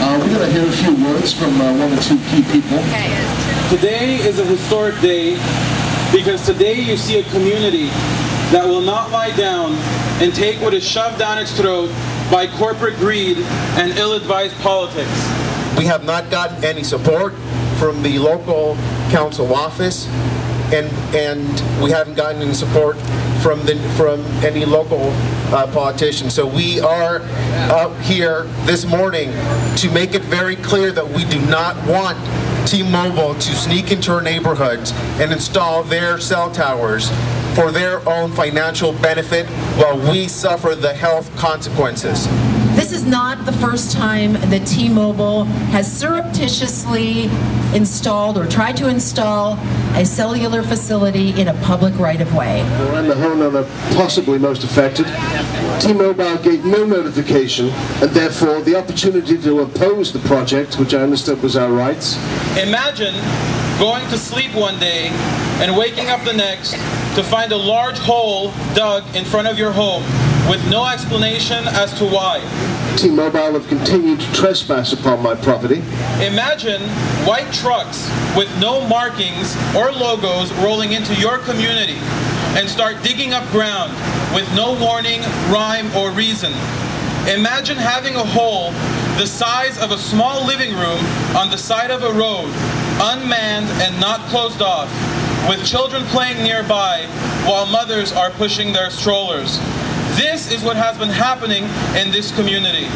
We're going to hear a few words from one or two key people. Today is a historic day because today you see a community that will not lie down and take what is shoved down its throat by corporate greed and ill-advised politics. We have not gotten any support from the local council office, and we haven't gotten any support from any local politicians. So we are up here this morning to make it very clear that we do not want T-Mobile to sneak into our neighborhoods and install their cell towers for their own financial benefit while we suffer the health consequences. This is not the first time that T-Mobile has surreptitiously installed or tried to install a cellular facility in a public right-of-way. I'm the homeowner possibly most affected. T-Mobile gave no notification and therefore the opportunity to oppose the project, which I understood was our rights. Imagine going to sleep one day and waking up the next to find a large hole dug in front of your home with no explanation as to why. T-Mobile have continued to trespass upon my property. Imagine white trucks with no markings or logos rolling into your community and start digging up ground with no warning, rhyme, or reason. Imagine having a hole the size of a small living room on the side of a road, unmanned and not closed off, with children playing nearby while mothers are pushing their strollers. This is what has been happening in this community.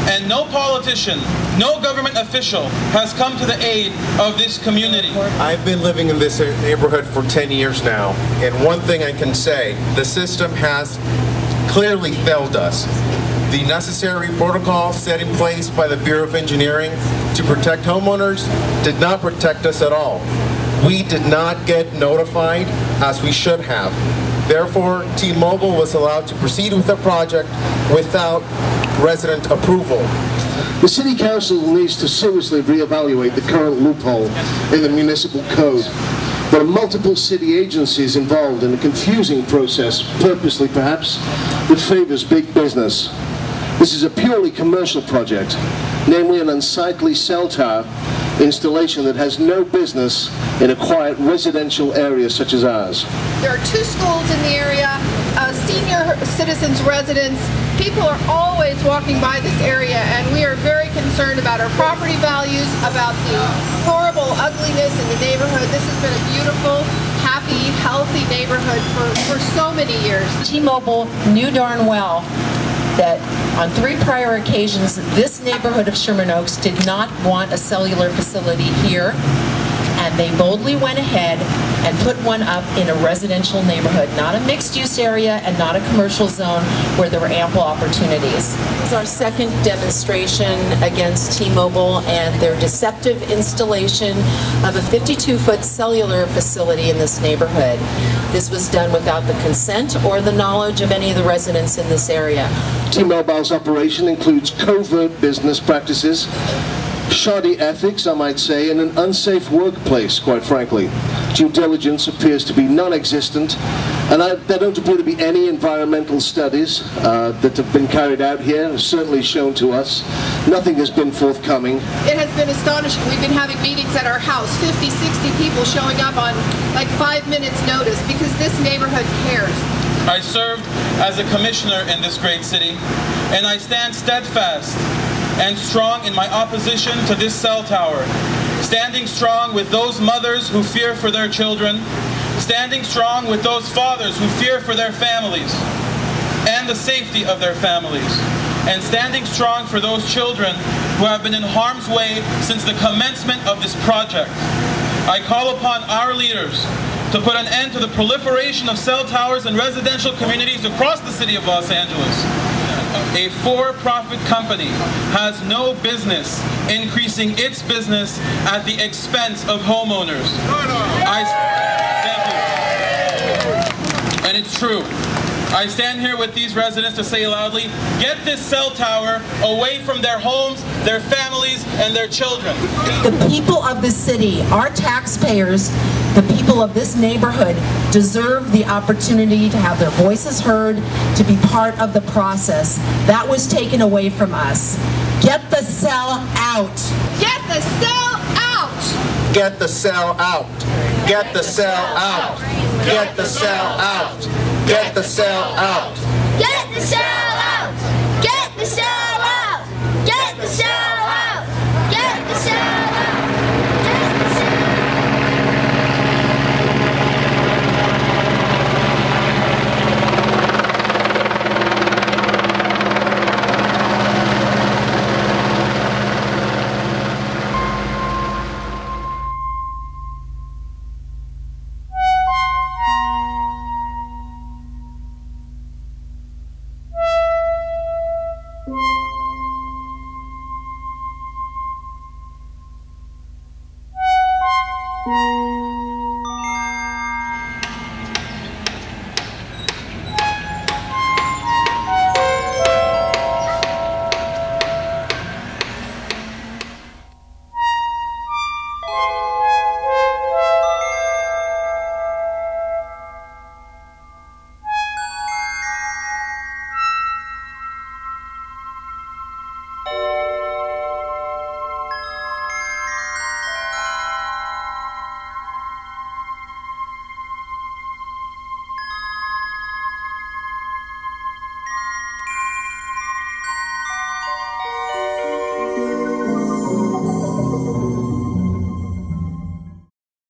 And no politician, no government official has come to the aid of this community. I've been living in this neighborhood for 10 years now, and one thing I can say, the system has clearly failed us. The necessary protocol set in place by the Bureau of Engineering to protect homeowners did not protect us at all. We did not get notified as we should have. Therefore, T-Mobile was allowed to proceed with the project without resident approval. The City Council needs to seriously reevaluate the current loophole in the municipal code. There are multiple city agencies involved in a confusing process, purposely perhaps, that favors big business. This is a purely commercial project, namely an unsightly cell tower installation that has no business in a quiet residential area such as ours. There are 2 schools in the area, senior citizens residents. People are always walking by this area, and we are very concerned about our property values, about the horrible ugliness in the neighborhood. This has been a beautiful, happy, healthy neighborhood for so many years. T-Mobile knew darn well that on 3 prior occasions, this neighborhood of Sherman Oaks did not want a cellular facility here, and they boldly went ahead and put one up in a residential neighborhood, not a mixed-use area and not a commercial zone where there were ample opportunities. This is our second demonstration against T-Mobile and their deceptive installation of a 52-foot cellular facility in this neighborhood. This was done without the consent or the knowledge of any of the residents in this area. T-Mobile's operation includes covert business practices, shoddy ethics, I might say, and an unsafe workplace, quite frankly. Due diligence appears to be non-existent, and there don't appear to be any environmental studies that have been carried out here, certainly shown to us. Nothing has been forthcoming. It has been astonishing. We've been having meetings at our house, 50, 60 people showing up on like 5 minutes notice because this neighborhood cares. I served as a commissioner in this great city, and I stand steadfast and strong in my opposition to this cell tower, standing strong with those mothers who fear for their children, standing strong with those fathers who fear for their families and the safety of their families, and standing strong for those children who have been in harm's way since the commencement of this project. I call upon our leaders to put an end to the proliferation of cell towers in residential communities across the city of Los Angeles. A for-profit company has no business increasing its business at the expense of homeowners. Thank you. And it's true. I stand here with these residents to say loudly, get this cell tower away from their homes, their families, and their children. The people of the city, our taxpayers, the people of this neighborhood deserve the opportunity to have their voices heard, to be part of the process. That was taken away from us. Get the cell out. Get the cell out. Get the cell out. Get the cell out. Get the cell out. Get the cell out. Get the cell